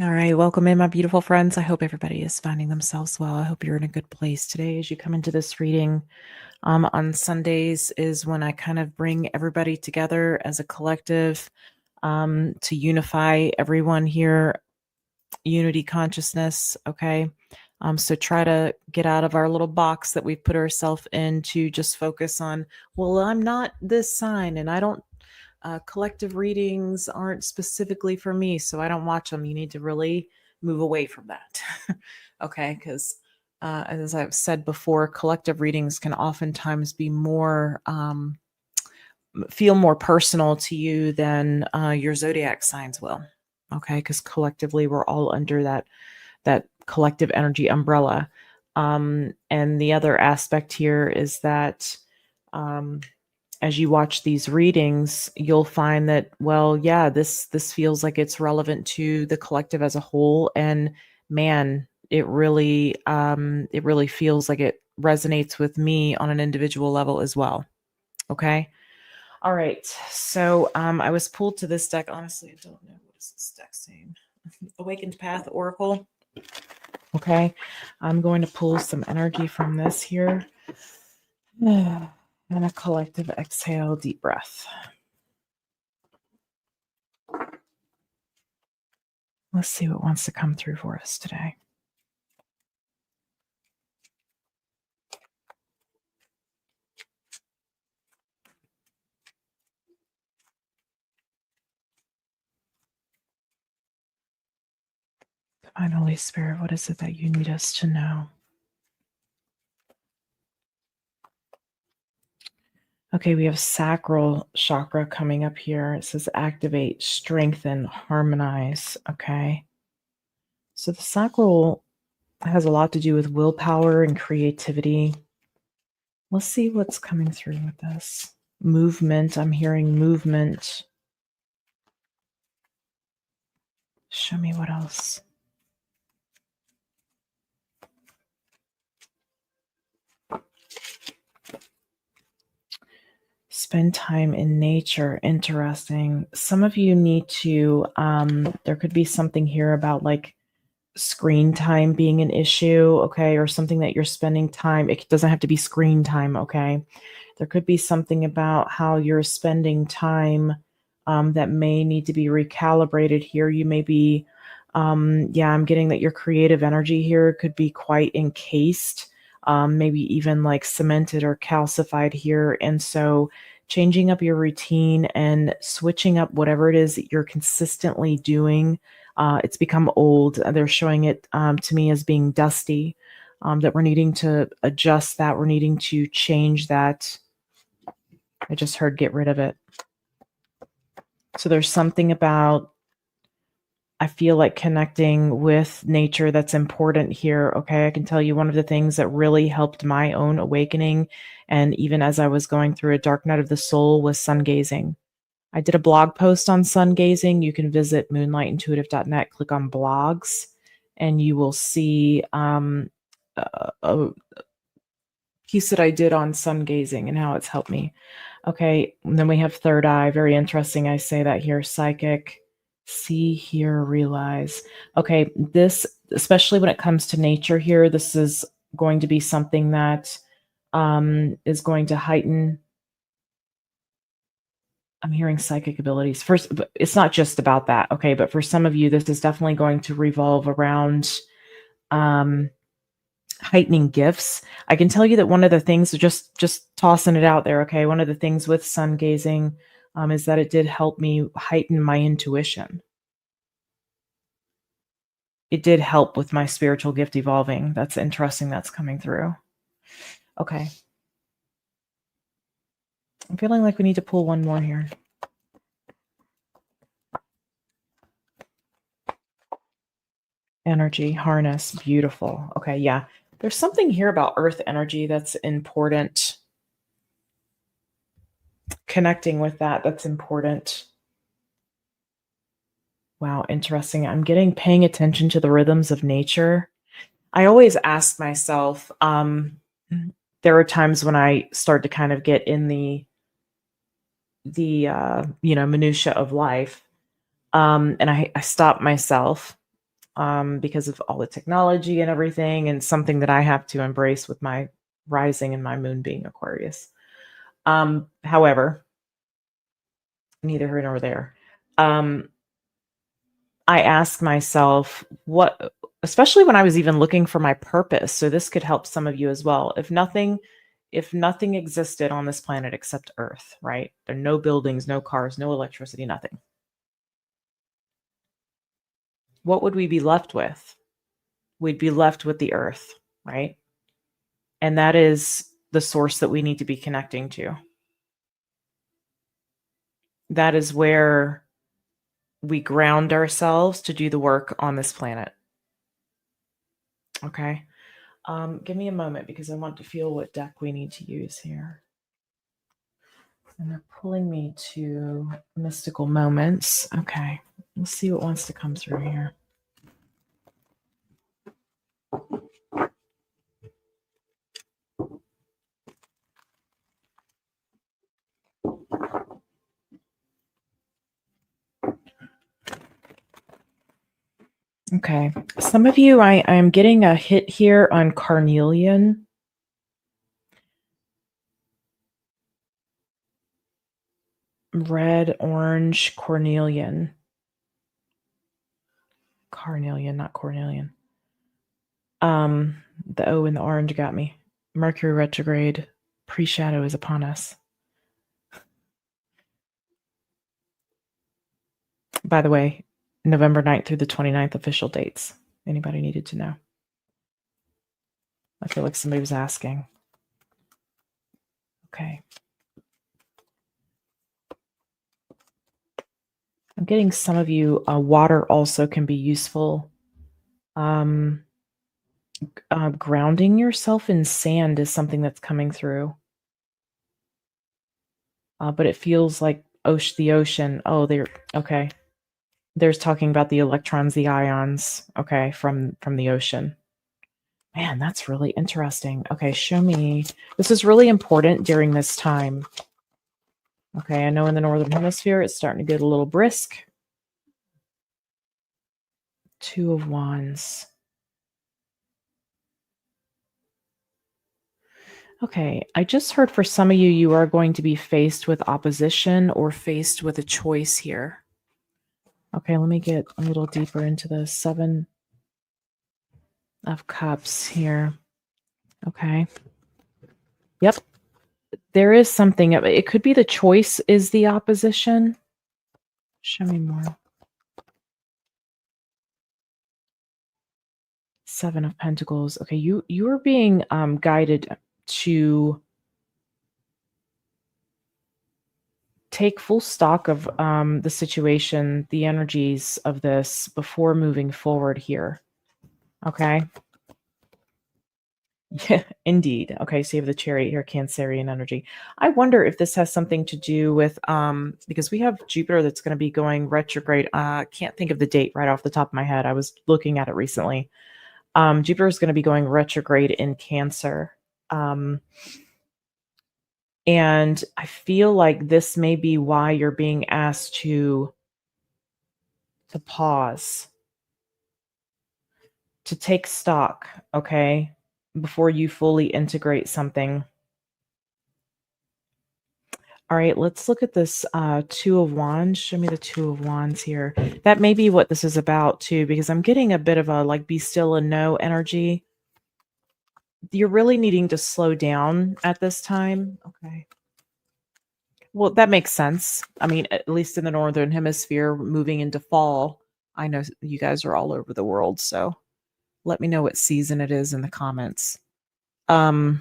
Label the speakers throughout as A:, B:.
A: All right, welcome in, my beautiful friends. I hope everybody is finding themselves well. I hope you're in a good place today as you come into this reading. On Sundays is when I kind of bring everybody together as a collective to unify everyone here, unity consciousness. Okay. So try to get out of our little box that we've put ourselves in to just focus on, well, I'm not this sign and I don't collective readings aren't specifically for me, so I don't watch them. You need to really move away from that. Okay, because as I've said before, collective readings can oftentimes be more feel more personal to you than your zodiac signs will. Okay, because collectively we're all under that collective energy umbrella. And the other aspect here is that um, as you watch these readings, you'll find that, well, yeah, this feels like it's relevant to the collective as a whole, and man, it really feels like it resonates with me on an individual level as well. Okay. All right. So I was pulled to this deck. Honestly, I don't know what is this deck's name. Awakened Path Oracle. Okay. I'm going to pull some energy from this here. And a collective exhale, deep breath. Let's see what wants to come through for us today. Divine Holy Spirit, what is it that you need us to know? Okay, we have sacral chakra coming up here. It says activate, strengthen, harmonize. Okay. So the sacral has a lot to do with willpower and creativity. Let's see what's coming through with this. Movement. I'm hearing movement. Show me what else. Spend time in nature. Interesting. Some of you need to, there could be something here about like screen time being an issue, okay, or something that you're spending time. It doesn't have to be screen time, okay. There could be something about how you're spending time that may need to be recalibrated here. You may be, yeah, I'm getting that your creative energy here could be quite encased, maybe even like cemented or calcified here. And so changing up your routine and switching up whatever it is that you're consistently doing, it's become old. They're showing it to me as being dusty, that we're needing to adjust that. We're needing to change that. I just heard get rid of it. So there's something about, I feel like connecting with nature that's important here. Okay. I can tell you one of the things that really helped my own awakening, and even as I was going through a dark night of the soul, was sun gazing. I did a blog post on sun gazing. You can visit moonlightintuitive.net, click on blogs, and you will see a piece that I did on sun gazing and how it's helped me. Okay, and then we have third eye. Very interesting. I say that here. Psychic, see, hear, realize. Okay, this, especially when it comes to nature here, this is going to be something that is going to heighten. I'm hearing psychic abilities. First, it's not just about that, okay? But for some of you, this is definitely going to revolve around um, heightening gifts. I can tell you that one of the things, just tossing it out there, okay? One of the things with sun gazing is that it did help me heighten my intuition. It did help with my spiritual gift evolving. That's interesting. That's coming through. Okay. I'm feeling like we need to pull one more here. Energy, harness, beautiful. Okay, yeah. There's something here about earth energy that's important. Connecting with that, that's important. Wow, interesting. I'm getting paying attention to the rhythms of nature. I always ask myself, there are times when I start to kind of get in the minutia of life. And I stop myself because of all the technology and everything, and something that I have to embrace with my rising and my moon being Aquarius. However, neither here nor there. I ask myself what, especially when I was even looking for my purpose. So this could help some of you as well. If nothing existed on this planet except Earth, right? There are no buildings, no cars, no electricity, nothing. What would we be left with? We'd be left with the Earth, right? And that is the source that we need to be connecting to. That is where we ground ourselves to do the work on this planet. Okay. Give me a moment because I want to feel what deck we need to use here. And they're pulling me to mystical moments. Okay. Let's see what wants to come through here. Okay. Some of you, I'm getting a hit here on carnelian. Red, orange, cornelian. Carnelian, not cornelian. The O and the orange got me. Mercury retrograde, pre-shadow is upon us. By the way, November 9th through the 29th official dates. Anybody needed to know? I feel like somebody was asking. Okay. I'm getting some of you, water also can be useful. Grounding yourself in sand is something that's coming through. But it feels like the ocean. Oh, okay. There's talking about the electrons, the ions, okay, from the ocean. Man, that's really interesting. Okay, show me. This is really important during this time. Okay, I know in the Northern Hemisphere, it's starting to get a little brisk. Two of Wands. Okay, I just heard for some of you, you are going to be faced with opposition or faced with a choice here. Okay, let me get a little deeper into the Seven of Cups here. Okay. Yep. There is something. It could be the choice is the opposition. Show me more. Seven of Pentacles. Okay, you are being guided to take full stock of the situation, the energies of this before moving forward here. Okay. Yeah, indeed. Okay, so you have the Chariot here, Cancerian energy. I wonder if this has something to do with because we have Jupiter that's going to be going retrograde. Can't think of the date right off the top of my head. I was looking at it recently. Jupiter is going to be going retrograde in Cancer. And I feel like this may be why you're being asked to pause, to take stock, okay, before you fully integrate something. All right, let's look at this Two of Wands. Show me the Two of Wands here. That may be what this is about too, because I'm getting a bit of a like be still and know energy. You're really needing to slow down at this time. Okay. Well, that makes sense. I mean, at least in the Northern Hemisphere, moving into fall. I know you guys are all over the world, so let me know what season it is in the comments. Where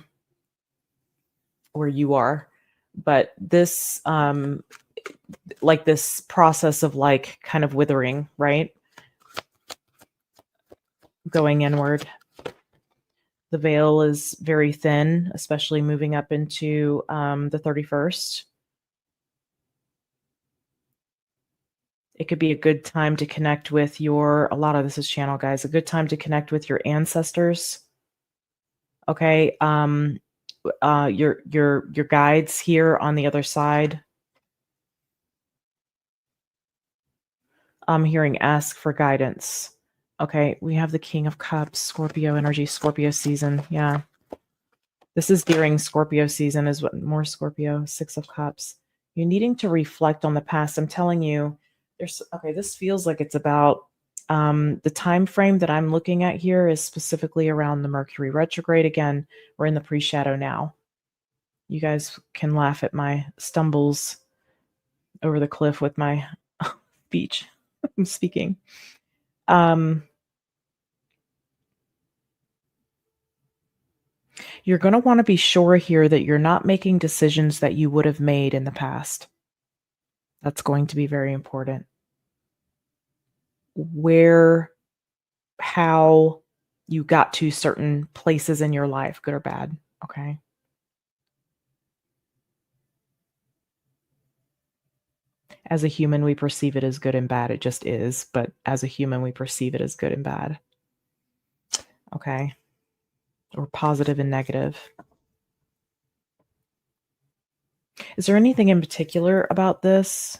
A: you are. But this like this process of like kind of withering, right? Going inward. The veil is very thin, especially moving up into the 31st. It could be a good time to connect with a lot of this is channel, guys, a good time to connect with your ancestors. Okay. Your guides here on the other side. I'm hearing ask for guidance. Okay, we have the King of Cups, Scorpio energy, Scorpio season. Yeah. This is during Scorpio season, is what more Scorpio, Six of Cups. You're needing to reflect on the past. I'm telling you, this feels like it's about the time frame that I'm looking at here is specifically around the Mercury retrograde. Again, we're in the pre-shadow now. You guys can laugh at my stumbles over the cliff with my speech. I'm speaking. You're going to want to be sure here that you're not making decisions that you would have made in the past. That's going to be very important. How you got to certain places in your life, good or bad, okay? As a human, we perceive it as good and bad. It just is, but as a human, we perceive it as good and bad. Okay? Or positive and negative. Is there anything in particular about this?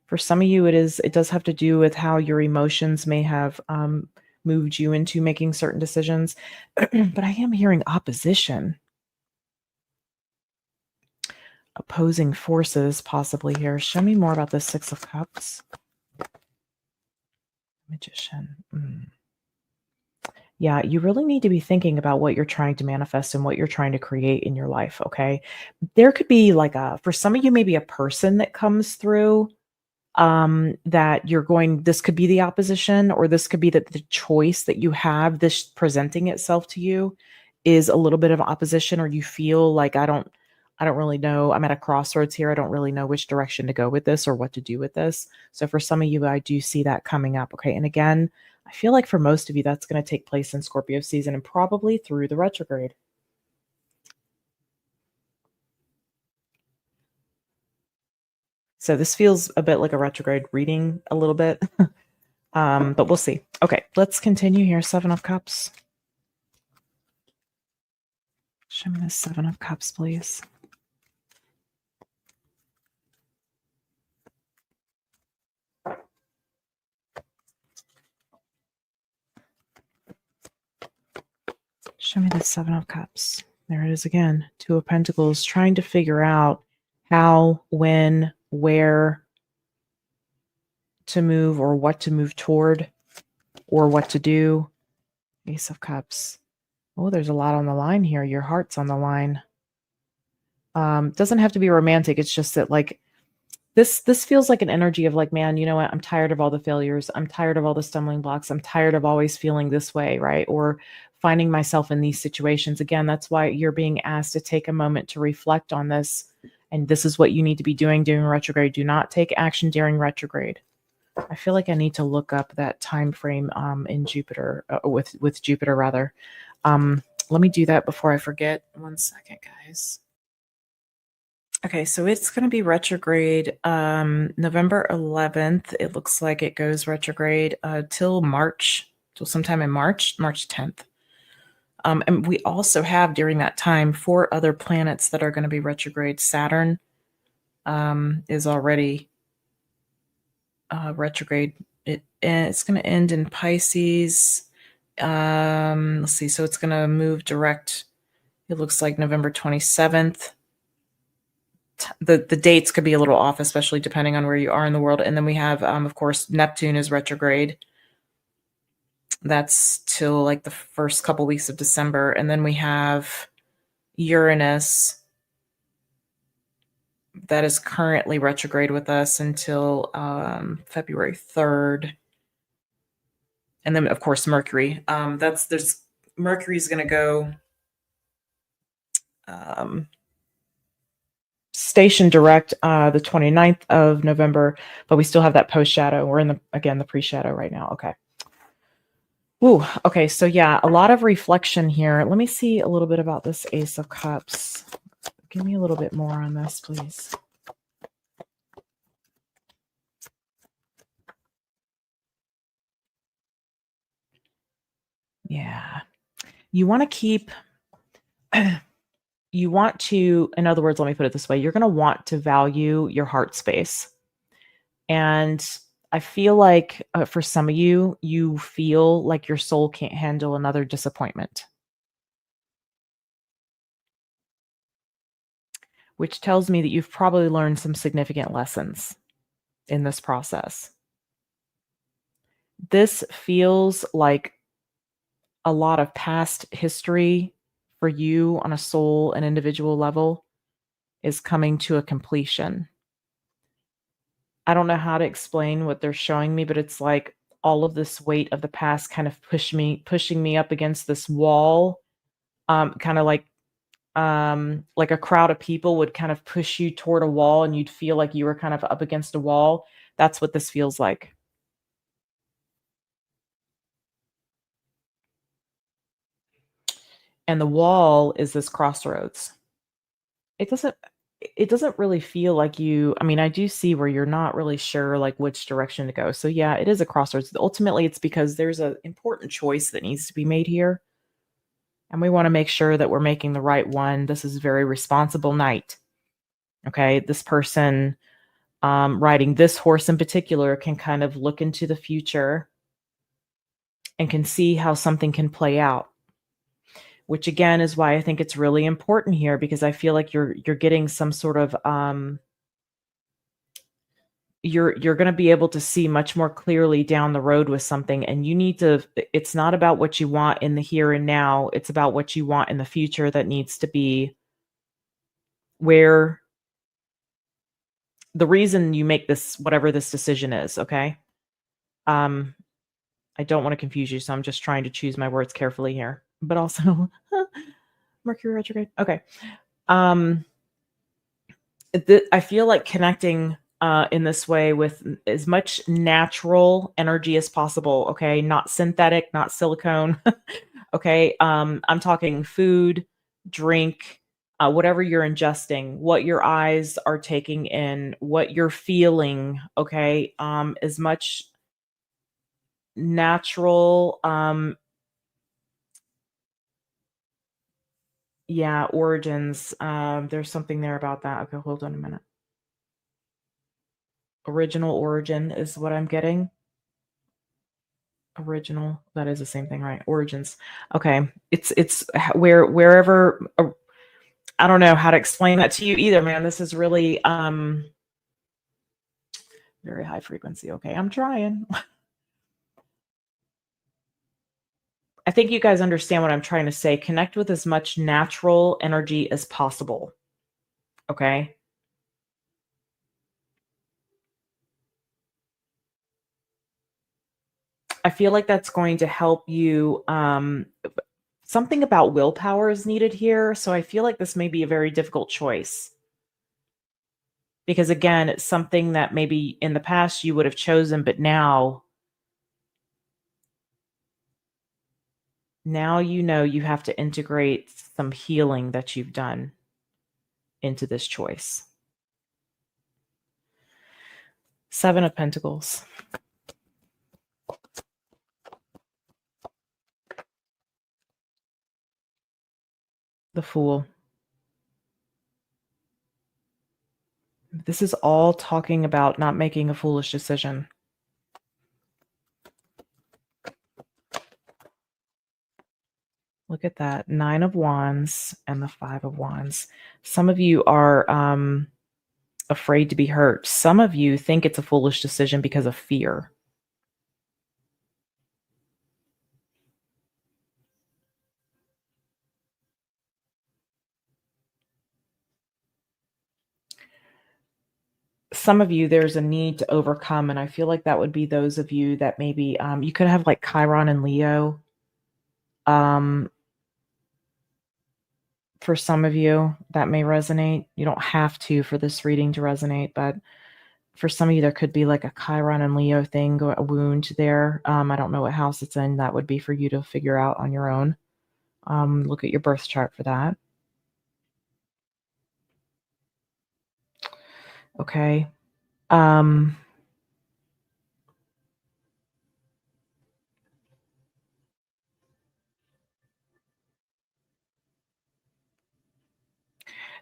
A: For some of you, it does have to do with how your emotions may have moved you into making certain decisions. But I am hearing opposition. Opposing forces possibly here. Show me more about the Six of Cups. Magician. Yeah, you really need to be thinking about what you're trying to manifest and what you're trying to create in your life, okay? There could be for some of you, maybe a person that comes through that this could be the opposition, or this could be that the choice that you have, this presenting itself to you is a little bit of opposition, or you feel like I don't really know, I'm at a crossroads here, I don't really know which direction to go with this or what to do with this. So for some of you, I do see that coming up. Okay, and again, I feel like for most of you that's going to take place in Scorpio season and probably through the retrograde. So this feels a bit like a retrograde reading a little bit. But we'll see. Okay, let's continue here. Seven of Cups. Show me the Seven of Cups, please. Show me the Seven of Cups. There it is again. Two of Pentacles, trying to figure out how, when, where to move, or what to move toward, or what to do. Ace of Cups. Oh, there's a lot on the line here. Your heart's on the line. Doesn't have to be romantic. It's just that this feels like an energy of man, you know what? I'm tired of all the failures. I'm tired of all the stumbling blocks. I'm tired of always feeling this way, right? Or finding myself in these situations. Again, that's why you're being asked to take a moment to reflect on this. And this is what you need to be doing during retrograde. Do not take action during retrograde. I feel like I need to look up that time frame in Jupiter, with Jupiter rather. Let me do that before I forget. 1 second, guys. Okay, so it's going to be retrograde November 11th. It looks like it goes retrograde till sometime in March 10th. And we also have during that time 4 other planets that are going to be retrograde. Saturn is already retrograde. It's going to end in Pisces. Let's see. So it's going to move direct. It looks like November 27th. The dates could be a little off, especially depending on where you are in the world. And then we have, of course, Neptune is retrograde. That's till the first couple weeks of December. And then we have Uranus that is currently retrograde with us until February 3rd. And then, of course, Mercury. Mercury is going to go station direct the 29th of November, but we still have that post shadow. We're in the pre-shadow right now. Okay. Ooh, okay. So yeah, a lot of reflection here. Let me see a little bit about this Ace of Cups. Give me a little bit more on this, please. Yeah. You want to keep, in other words, let me put it this way. You're going to want to value your heart space. And I feel like, for some of you, you feel like your soul can't handle another disappointment, which tells me that you've probably learned some significant lessons in this process. This feels like a lot of past history for you on a soul and individual level is coming to a completion. I don't know how to explain what they're showing me, but it's like all of this weight of the past kind of pushing me up against this wall, kind of like a crowd of people would kind of push you toward a wall and you'd feel like you were kind of up against a wall. That's what this feels like. And the wall is this crossroads. It doesn't it doesn't really feel like you, I mean, I do see where you're not really sure like which direction to go. So yeah, it is a crossroads. Ultimately, it's because there's an important choice that needs to be made here, and we want to make sure that we're making the right one. This is a very responsible night. Okay, this person riding this horse in particular can kind of look into the future and can see how something can play out, which again is why I think it's really important here, because I feel like you're getting some sort of you're going to be able to see much more clearly down the road with something, and you need to, it's not about what you want in the here and now, it's about what you want in the future that needs to be where the reason you make this, whatever this decision is. Okay, um I don't want to confuse you, so I'm just trying to choose my words carefully here, but also Mercury retrograde. Okay. um I feel like connecting in this way with as much natural energy as possible. Okay, not synthetic, not silicone. Okay, I'm talking food, drink, whatever you're ingesting, what your eyes are taking in, what you're feeling. Okay, as much natural. Yeah, origins. There's something there about that. Okay, hold on a minute. Original origin is what I'm getting. Original, that is the same thing, right? Origins. Okay. It's wherever, I don't know how to explain that to you either, man. This is really very high frequency. Okay, I'm trying. I think you guys understand what I'm trying to say. Connect with as much natural energy as possible. Okay? I feel like that's going to help you. Something about willpower is needed here. So I feel like this may be a very difficult choice. Because again, it's something that maybe in the past you would have chosen, but now you know you have to integrate some healing that you've done into this choice. Seven of Pentacles. The Fool. This is all talking about not making a foolish decision. Look at that. 9 of Wands and the 5 of Wands. Some of you are afraid to be hurt. Some of you think it's a foolish decision because of fear. Some of you, there's a need to overcome, and I feel like that would be those of you that maybe you could have like Chiron and Leo. For some of you, that may resonate. You don't have to for this reading to resonate, but for some of you, there could be like a Chiron and Leo thing, or a wound there. I don't know what house it's in. That would be for you to figure out on your own. Look at your birth chart for that. Okay.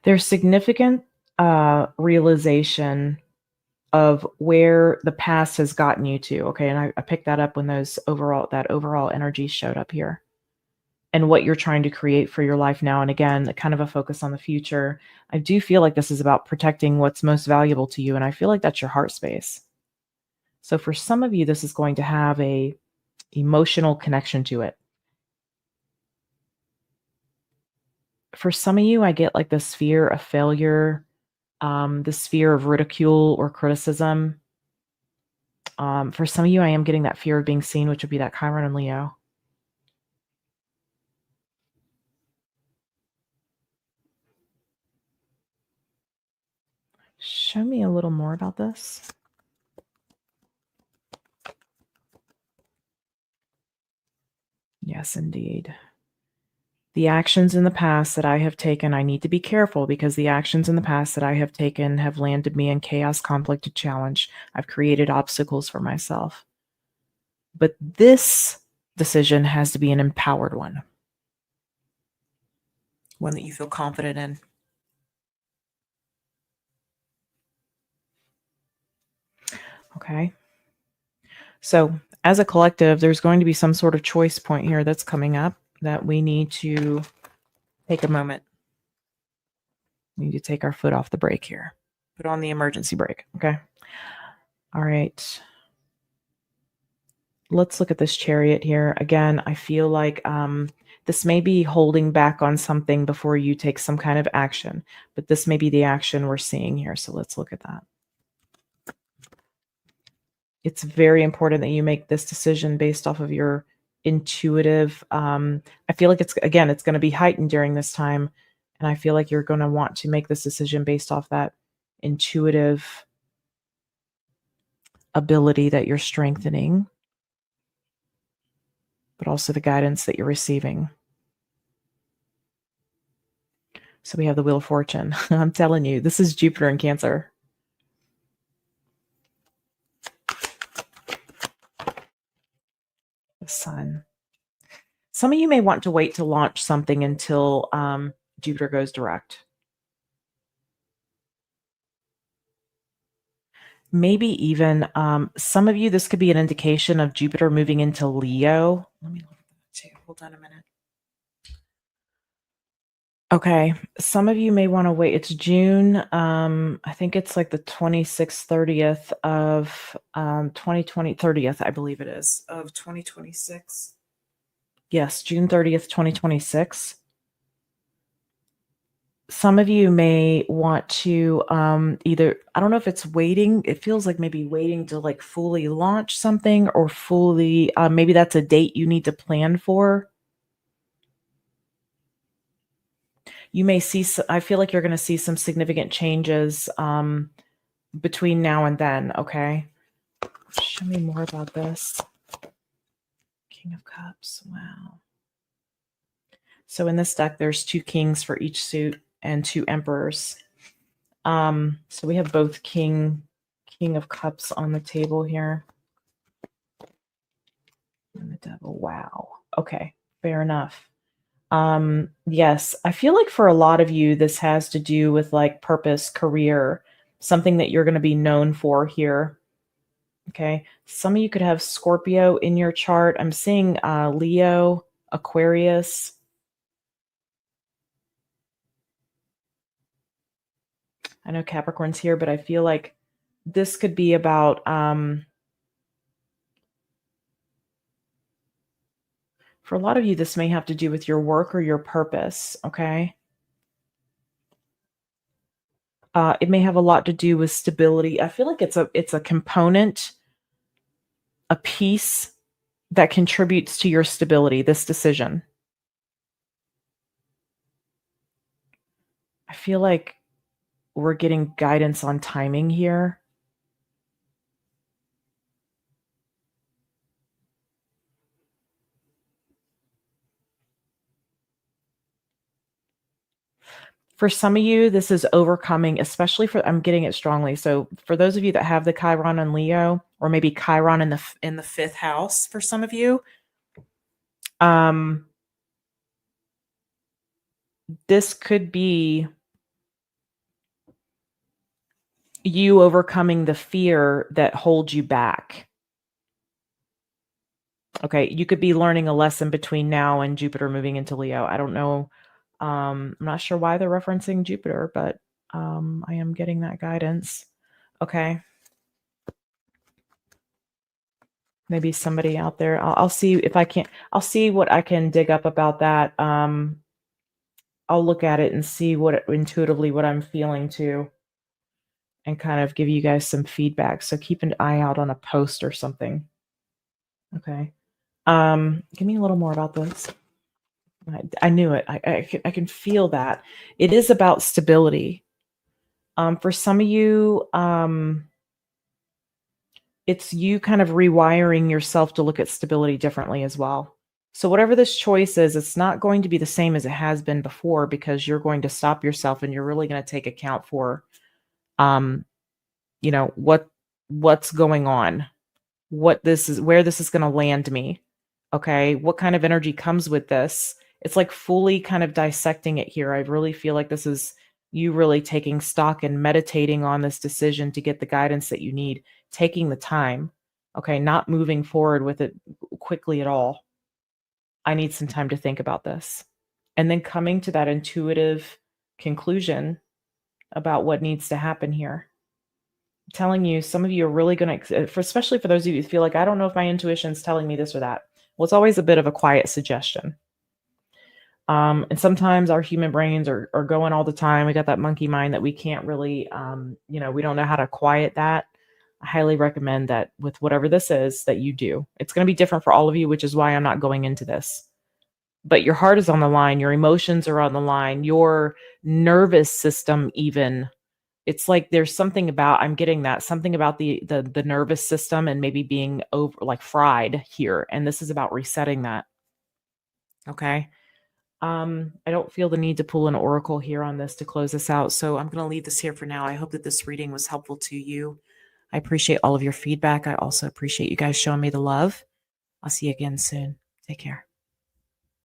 A: There's significant realization of where the past has gotten you to. Okay. And I picked that up when that overall energy showed up here, and what you're trying to create for your life now. And again, kind of a focus on the future. I do feel like this is about protecting what's most valuable to you. And I feel like that's your heart space. So for some of you, this is going to have a emotional connection to it. For some of you, I get like this fear of failure, this fear of ridicule or criticism. For some of you, I am getting that fear of being seen, which would be that Chiron and Leo. Show me a little more about this. Yes, indeed. The actions in the past that I have taken, I need to be careful because the actions in the past that I have taken have landed me in chaos, conflict, and challenge. I've created obstacles for myself. But this decision has to be an empowered one that you feel confident in. Okay. So, as a collective, there's going to be some sort of choice point here that's coming up that we need to take a moment. We need to take our foot off the brake here. Put on the emergency brake. Okay. All right. Let's look at this Chariot here. Again, I feel like this may be holding back on something before you take some kind of action, but this may be the action we're seeing here. So let's look at that. It's very important that you make this decision based off of your intuitive. I feel like it's going to be heightened during this time. And I feel like you're going to want to make this decision based off that intuitive ability that you're strengthening, but also the guidance that you're receiving. So we have the Wheel of Fortune. I'm telling you, this is Jupiter in Cancer. The Sun. Some of you may want to wait to launch something until Jupiter goes direct. Maybe even some of you, this could be an indication of Jupiter moving into Leo. Let me look at that too. Hold on a minute. Okay. Some of you may want to wait. It's June. I think it's like the 26th, 30th of 2020, 30th, I believe it is, of 2026. Yes, June 30th, 2026. Some of you may want to either, I don't know if it's waiting. It feels like maybe waiting to like fully launch something, or fully, maybe that's a date you need to plan for. You may see, I feel like you're going to see some significant changes between now and then. Okay. Show me more about this. King of Cups. Wow. So in this deck, there's 2 kings for each suit and 2 emperors. So we have both King of Cups on the table here. And the Devil. Wow. Okay. Fair enough. Yes, I feel like for a lot of you, this has to do with like purpose, career, something that you're going to be known for here. Okay. Some of you could have Scorpio in your chart. I'm seeing Leo, Aquarius. I know Capricorn's here, but I feel like this could be about for a lot of you, this may have to do with your work or your purpose. Okay. It may have a lot to do with stability. I feel like it's a component, a piece that contributes to your stability, this decision. I feel like we're getting guidance on timing here. For some of you, this is overcoming, especially for, I'm getting it strongly. So for those of you that have the Chiron and Leo, or maybe Chiron in the 5th house, for some of you, this could be you overcoming the fear that holds you back. Okay, you could be learning a lesson between now and Jupiter moving into Leo. I don't know. I'm not sure why they're referencing Jupiter, but I am getting that guidance. Okay. Maybe somebody out there. I'll see if I can. I'll see what I can dig up about that. I'll look at it and see what intuitively what I'm feeling too, and kind of give you guys some feedback. So keep an eye out on a post or something. Okay. Give me a little more about this. I knew it. I can feel that. It is about stability. For some of you, it's you kind of rewiring yourself to look at stability differently as well. So whatever this choice is, it's not going to be the same as it has been before, because you're going to stop yourself and you're really going to take account for, um, what's going on, what this is, where this is going to land me. Okay. What kind of energy comes with this? It's like fully kind of dissecting it here. I really feel like this is you really taking stock and meditating on this decision to get the guidance that you need, taking the time. Okay. Not moving forward with it quickly at all. I need some time to think about this. And then coming to that intuitive conclusion about what needs to happen here. Telling you, some of you are really going to, especially for those of you who feel like, I don't know if my intuition's telling me this or that. Well, it's always a bit of a quiet suggestion. And sometimes our human brains are going all the time. We got that monkey mind that we can't really, we don't know how to quiet that. I highly recommend that with whatever this is that you do. It's going to be different for all of you, which is why I'm not going into this. But your heart is on the line. Your emotions are on the line. Your nervous system even. It's like there's something about, I'm getting that, something about the nervous system and maybe being over like fried here. And this is about resetting that. Okay. I don't feel the need to pull an oracle here on this to close this out. So I'm going to leave this here for now. I hope that this reading was helpful to you. I appreciate all of your feedback. I also appreciate you guys showing me the love. I'll see you again soon. Take care.